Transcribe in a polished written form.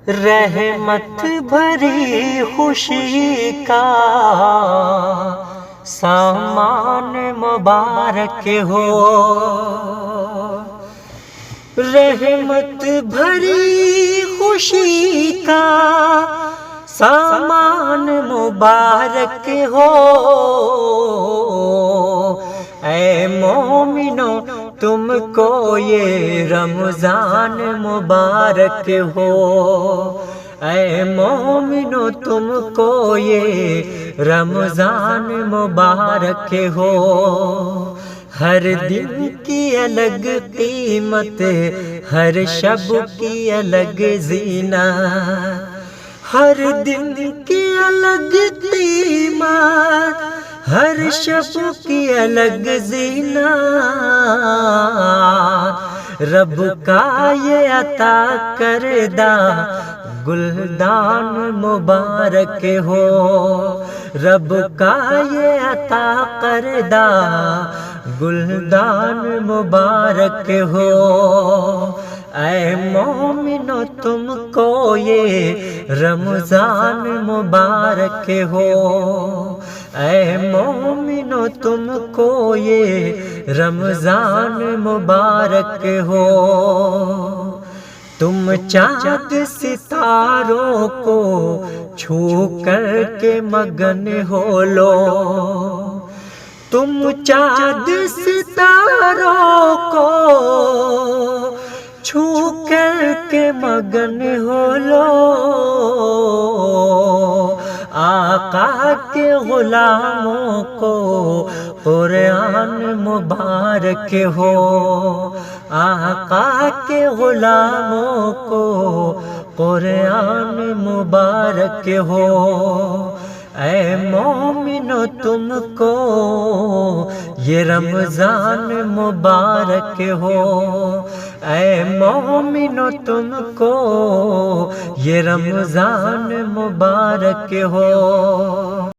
رحمت بھری خوشی کا سامان مبارک ہو، رحمت بھری خوشی کا سامان مبارک ہو۔ اے مومنو تم کو یہ رمضان مبارک ہو، اے مومنو تم کو یہ رمضان مبارک ہو۔ ہر دن کی الگ قیمت، ہر شب کی الگ زینت، ہر دن کی الگ قیمت، ہر شب کی الگ زینت۔ رب کا یہ عطا کردہ گلدان مبارک ہو، رب کا یہ عطا کردہ گلدان مبارک ہو۔ اے مومنو تم کو یہ رمضان مبارک ہو، اے مومنو تم کو یہ رمضان مبارک ہو۔ تم چاند ستاروں کو چھو کر کے مگن ہو لو، تم چاند ستاروں کو چھو کر کے مگن ہو لو۔ آقا کے غلاموں کو قرآن مبارک ہو، آقا کے غلاموں کو قرآن مبارک ہو۔ اے مومنو تم کو یہ رمضان مبارک ہو، اے مومنو تم کو یہ رمضان مبارک ہو۔